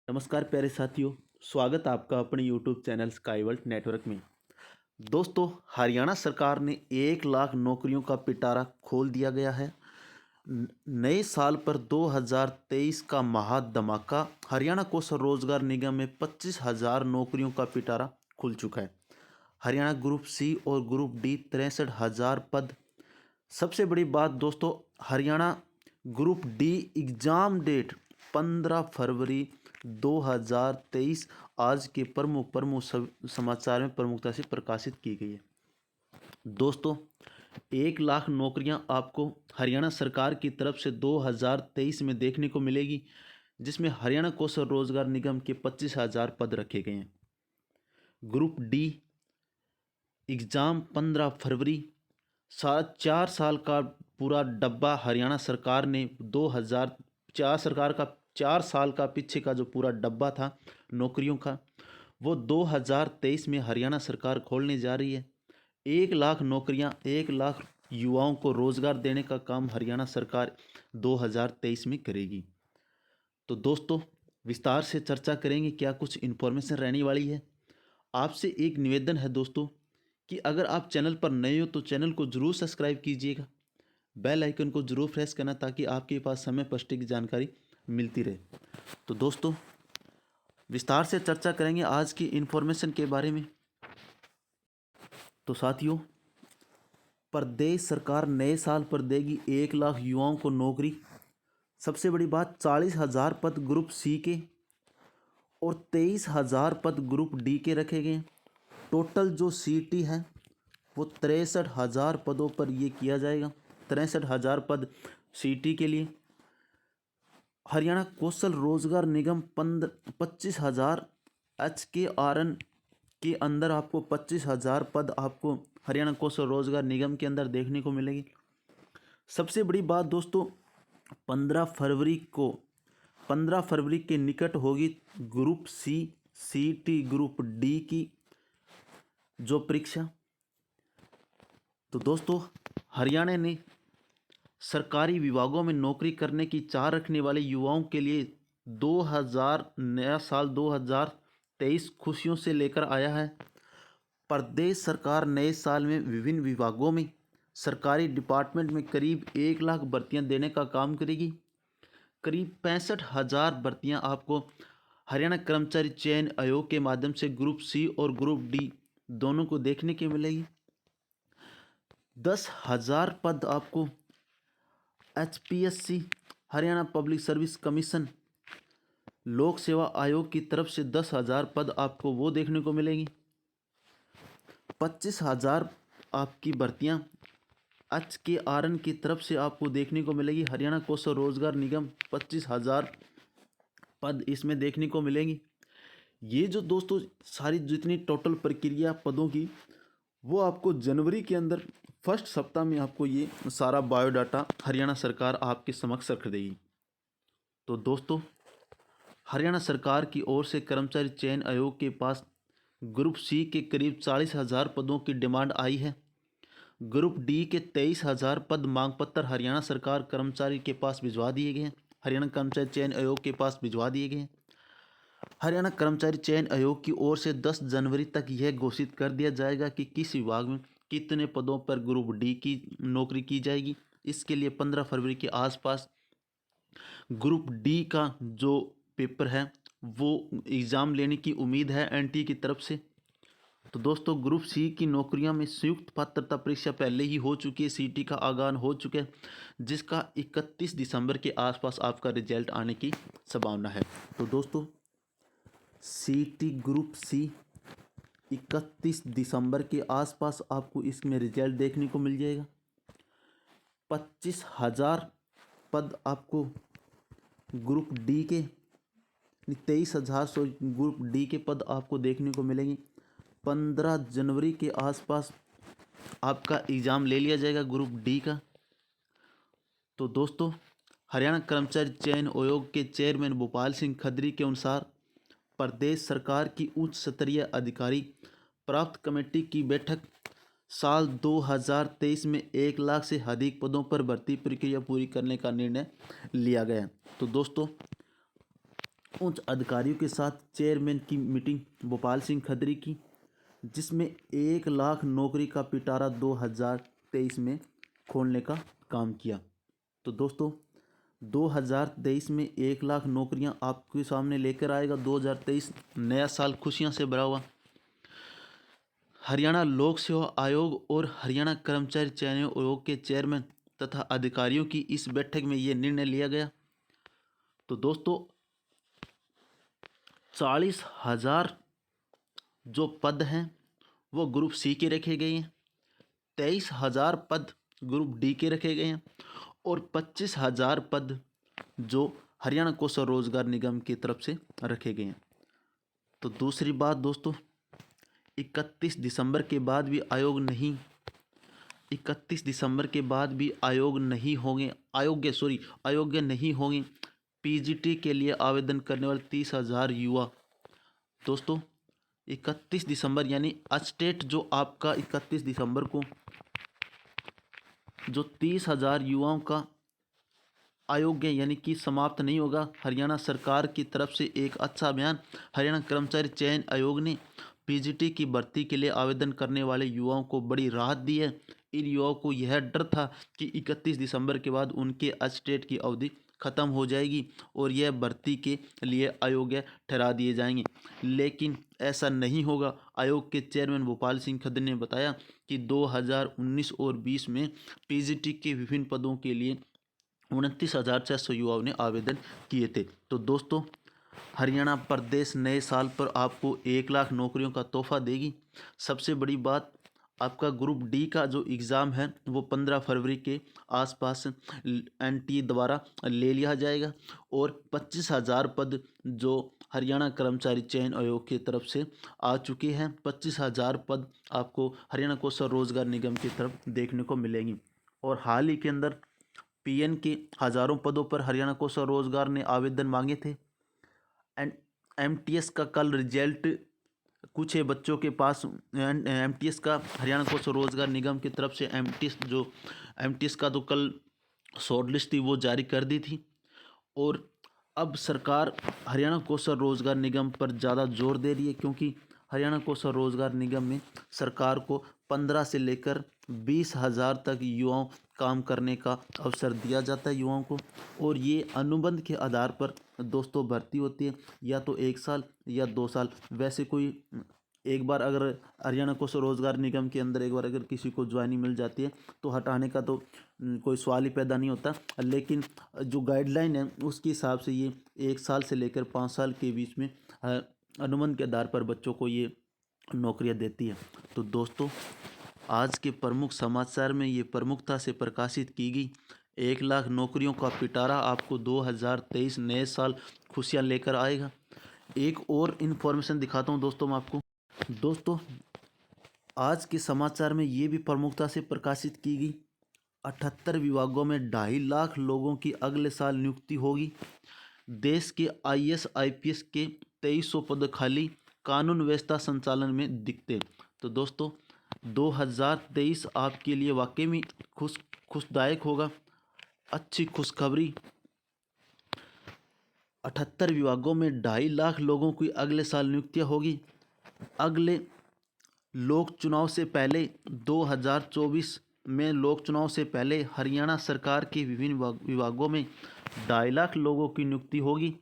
नमस्कार प्यारे साथियों। स्वागत आपका अपने YouTube चैनल स्काईवर्ल्ड नेटवर्क में। दोस्तों, हरियाणा सरकार ने 1 लाख नौकरियों का पिटारा खोल दिया गया है। नए साल पर 2023 का महा धमाका। हरियाणा कौशल रोजगार निगम में 25,000 नौकरियों का पिटारा खुल चुका है। हरियाणा ग्रुप सी और ग्रुप डी 63,000 पद। सबसे बड़ी बात दोस्तों, Haryana group D exam date 15 फरवरी 2023 आज के प्रमुख प्रमुख समाचार में प्रमुखता से प्रकाशित की गई है। दोस्तों, 1 लाख नौकरियां आपको हरियाणा सरकार की तरफ से 2023 में देखने को मिलेगी, जिसमें हरियाणा कौशल रोजगार निगम के 25,000 पद रखे गए हैं। ग्रुप डी एग्ज़ाम 15 फरवरी। 4 साल का पूरा डब्बा हरियाणा सरकार ने 2004 सरकार का 4 साल का पीछे का जो पूरा डब्बा था नौकरियों का, वो 2023 में हरियाणा सरकार खोलने जा रही है। 1 लाख नौकरियां, 1 लाख युवाओं को रोजगार देने का काम हरियाणा सरकार 2023 में करेगी। तो दोस्तों, विस्तार से चर्चा करेंगे, क्या कुछ इन्फॉर्मेशन रहने वाली है। आपसे एक निवेदन है दोस्तों कि अगर आप चैनल पर नए हो तो चैनल को ज़रूर सब्सक्राइब कीजिएगा, बेल आइकन को ज़रूर प्रेस करना ताकि आपके पास समय पर की जानकारी मिलती रहे। तो दोस्तों, विस्तार से चर्चा करेंगे आज की इन्फॉर्मेशन के बारे में। तो साथियों, प्रदेश सरकार नए साल पर देगी 1 लाख युवाओं को नौकरी। सबसे बड़ी बात, 40,000 पद ग्रुप सी के और 23,000 पद ग्रुप डी के रखे गए हैं। टोटल जो सीटी है वो 63,000 पदों पर ये किया जाएगा। 63,000 पद सीटी के लिए। हरियाणा कौशल रोजगार निगम 25,000 HKRN के अंदर आपको 25,000 पद आपको हरियाणा कौशल रोजगार निगम के अंदर देखने को मिलेगी। सबसे बड़ी बात दोस्तों, 15 फरवरी के निकट होगी ग्रुप सी सीटी ग्रुप डी की जो परीक्षा। तो दोस्तों, हरियाणा ने सरकारी विभागों में नौकरी करने की चाह रखने वाले युवाओं के लिए 2000 नया साल 2023 खुशियों से लेकर आया है। प्रदेश सरकार नए साल में विभिन्न विभागों में सरकारी डिपार्टमेंट में करीब 1 लाख भर्तियां देने का काम करेगी। करीब 65,000 भर्तियां आपको हरियाणा कर्मचारी चयन आयोग के माध्यम से ग्रुप सी और ग्रुप डी दोनों को देखने की मिलेगी। 10,000 पद आपको HPSC Haryana public service commission लोक सेवा आयोग की तरफ से 10,000 पद आपको वो देखने को मिलेंगी। 25,000 आपकी भर्तियां HKRN की तरफ से आपको देखने को मिलेगी। हरियाणा कौशल रोजगार निगम 25,000 पद इसमें देखने को मिलेंगी। ये जो दोस्तों सारी जितनी टोटल प्रक्रिया पदों की, वो आपको जनवरी के अंदर फर्स्ट सप्ताह में आपको ये सारा बायोडाटा हरियाणा सरकार आपके समक्ष रख देगी। तो दोस्तों, हरियाणा सरकार की ओर से कर्मचारी चयन आयोग के पास ग्रुप सी के करीब 40,000 पदों की डिमांड आई है। ग्रुप डी के 23,000 पद मांग पत्र हरियाणा सरकार कर्मचारी के पास भिजवा दिए गए हैं। हरियाणा कर्मचारी चयन आयोग के पास भिजवा दिए गए हैं। हरियाणा कर्मचारी चयन आयोग की ओर से 10 जनवरी तक यह घोषित कर दिया जाएगा कि किस विभाग में कितने पदों पर ग्रुप डी की नौकरी की जाएगी। इसके लिए 15 फरवरी के आसपास ग्रुप डी का जो पेपर है वो एग्ज़ाम लेने की उम्मीद है एनटीए की तरफ से। तो दोस्तों, ग्रुप सी की नौकरियों में संयुक्त पात्रता परीक्षा पहले ही हो चुकी है, सीटी का आगान हो चुका है, जिसका 31 दिसंबर के आसपास आपका रिजल्ट आने की संभावना है। तो दोस्तों, सीटी ग्रुप सी 31 दिसंबर के आसपास आपको इसमें रिजल्ट देखने को मिल जाएगा। 25,000 पद आपको ग्रुप डी के 23,000 ग्रुप डी के पद आपको देखने को मिलेंगे। 15 जनवरी के आसपास आपका एग्ज़ाम ले लिया जाएगा ग्रुप डी का। तो दोस्तों, हरियाणा कर्मचारी चयन आयोग के चेयरमैन भोपाल सिंह खत्री के अनुसार प्रदेश सरकार की उच्च स्तरीय अधिकारी प्राप्त कमेटी की बैठक साल 2023 में 1 लाख से अधिक पदों पर भर्ती प्रक्रिया पूरी करने का निर्णय लिया गया। तो दोस्तों, उच्च अधिकारियों के साथ चेयरमैन की मीटिंग भोपाल सिंह खत्री की, जिसमें 1 लाख नौकरी का पिटारा 2023 में खोलने का काम किया। तो दोस्तों 2023 में 1 लाख नौकरियां आपके सामने लेकर आएगा 2023 नया साल खुशियां से भरा हुआ। हरियाणा लोक सेवा आयोग और हरियाणा कर्मचारी चयन आयोग के चेयरमैन तथा अधिकारियों की इस बैठक में ये निर्णय लिया गया। तो दोस्तों 40,000 जो पद हैं वो ग्रुप सी के रखे गए हैं, 23,000 पद ग्रुप डी के रखे गए हैं और 25,000 पद जो हरियाणा कौशल रोजगार निगम की तरफ से रखे गए हैं। तो दूसरी बात दोस्तों 31 दिसंबर के बाद भी आयोग नहीं 31 दिसंबर के बाद भी अयोग्य नहीं होंगे पीजीटी के लिए आवेदन करने वाले 30,000 युवा। दोस्तों 31 दिसंबर यानी अस्टेट जो आपका 31 दिसंबर को जो 30,000 युवाओं का अयोग्य यानी कि समाप्त नहीं होगा। हरियाणा सरकार की तरफ से एक अच्छा अभियान हरियाणा कर्मचारी चयन आयोग ने पीजीटी की भर्ती के लिए आवेदन करने वाले युवाओं को बड़ी राहत दी है। इन युवाओं को यह डर था कि 31 दिसंबर के बाद उनके अस्टेट की अवधि खत्म हो जाएगी और यह भर्ती के लिए अयोग्य ठहरा दिए जाएंगे, लेकिन ऐसा नहीं होगा। आयोग के चेयरमैन भोपाल सिंह खत्री ने बताया कि 2019 और 20 में पीजीटी के विभिन्न पदों के लिए 29,600 युवाओं ने आवेदन किए थे। तो दोस्तों हरियाणा प्रदेश नए साल पर आपको 1 लाख नौकरियों का तोहफा देगी। सबसे बड़ी बात आपका ग्रुप डी का जो एग्ज़ाम है वो 15 फरवरी के आसपास एनटीए द्वारा ले लिया जाएगा और 25,000 पद जो हरियाणा कर्मचारी चयन आयोग की तरफ से आ चुके हैं, 25,000 पद आपको हरियाणा कौशल रोजगार निगम की तरफ देखने को मिलेंगी। और हाल ही के अंदर पीएन के हज़ारों पदों पर हरियाणा कौशल रोजगार ने आवेदन मांगे थे एंड एमटीएस का कल रिजल्ट कुछ है बच्चों के पास। एमटीएस का हरियाणा कौशल रोजगार निगम की तरफ से एमटीएस का तो कल शॉर्ट लिस्ट थी वो जारी कर दी थी और अब सरकार हरियाणा कौशल रोजगार निगम पर ज़्यादा जोर दे रही है, क्योंकि हरियाणा कौशल रोजगार निगम में सरकार को 15 से लेकर 20,000 तक युवाओं काम करने का अवसर दिया जाता है युवाओं को, और ये अनुबंध के आधार पर दोस्तों भर्ती होती है, या तो 1 साल या 2 साल। वैसे कोई एक बार अगर हरियाणा कौशल रोजगार निगम के अंदर एक बार अगर किसी को ज्वाइनिंग मिल जाती है तो हटाने का तो कोई सवाल ही पैदा नहीं होता, लेकिन जो गाइडलाइन है उसके हिसाब से ये 1 साल से लेकर 5 साल के बीच में अनुबंध के आधार पर बच्चों को ये नौकरियां देती है। तो दोस्तों आज के प्रमुख समाचार में ये प्रमुखता से प्रकाशित की गई 1 लाख नौकरियों का पिटारा आपको 2023 नए साल खुशियां लेकर आएगा। एक और इन्फॉर्मेशन दिखाता हूं दोस्तों मैं आपको। दोस्तों आज के समाचार में ये भी प्रमुखता से प्रकाशित की गई 78 विभागों में 2.5 लाख लोगों की अगले साल नियुक्ति होगी। देश के आईएएस आईपीएस के 2300 पद खाली, कानून व्यवस्था संचालन में दिखते। तो दोस्तों 2023 आपके लिए वाकई में खुशदायक होगा। अच्छी खुशखबरी 78 विभागों में 2.5 लाख लोगों की अगले साल नियुक्तियां होगी। अगले लोक चुनाव से पहले 2024 में लोक चुनाव से पहले हरियाणा सरकार के विभिन्न विभागों में 2.5 लाख लोगों की नियुक्ति होगी।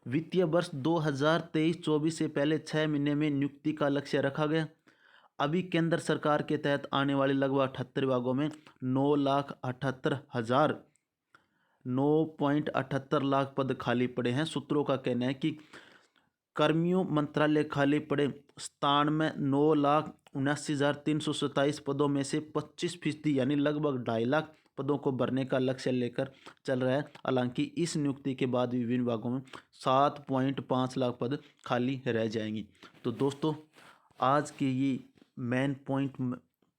वित्तीय वर्ष 2023-24 से पहले 6 महीने में नियुक्ति का लक्ष्य रखा गया। अभी केंद्र सरकार के तहत आने वाले लगभग 78 विभागों में 9,78,000 लाख पद खाली पड़े हैं। सूत्रों का कहना है कि कर्मियों मंत्रालय खाली पड़े 9,79,327 पदों में से 25% यानी लगभग 2.5 लाख पदों को भरने का लक्ष्य लेकर चल रहा है। हालांकि इस नियुक्ति के बाद विभिन्न विभागों में 7.5 लाख पद खाली रह जाएंगी। तो दोस्तों आज के ये मेन पॉइंट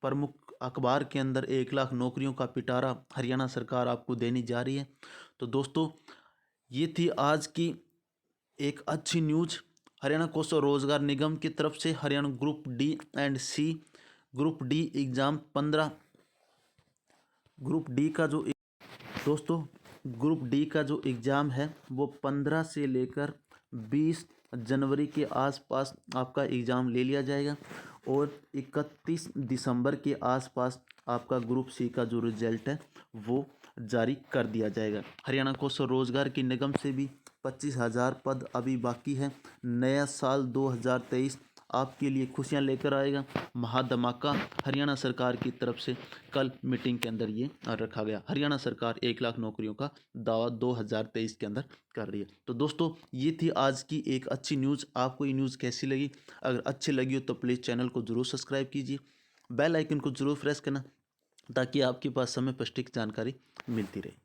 प्रमुख अखबार के अंदर 1 लाख नौकरियों का पिटारा हरियाणा सरकार आपको देने जा रही है। तो दोस्तों ये थी आज की एक अच्छी न्यूज हरियाणा कौशल रोजगार निगम की तरफ से। Haryana group D and C group D exam 15 group D का जो दोस्तों ग्रुप डी का जो एग्ज़ाम है वो 15 से लेकर 20 जनवरी के आसपास आपका एग्ज़ाम ले लिया जाएगा और 31 दिसंबर के आसपास आपका ग्रुप सी का जो रिजल्ट है वो जारी कर दिया जाएगा। हरियाणा कौशल रोजगार की निगम से भी 25,000 पद अभी बाकी है। नया साल 2023 आपके लिए खुशियां लेकर आएगा। महाधमाका हरियाणा सरकार की तरफ से कल मीटिंग के अंदर ये रखा गया। हरियाणा सरकार 1 लाख नौकरियों का दावा 2023 के अंदर कर रही है। तो दोस्तों ये थी आज की एक अच्छी न्यूज़। आपको ये न्यूज़ कैसी लगी? अगर अच्छी लगी हो तो प्लीज़ चैनल को ज़रूर सब्सक्राइब कीजिए, बेल आइकन को ज़रूर प्रेस करना ताकि आपके पास समय पर सटीक जानकारी मिलती रहे।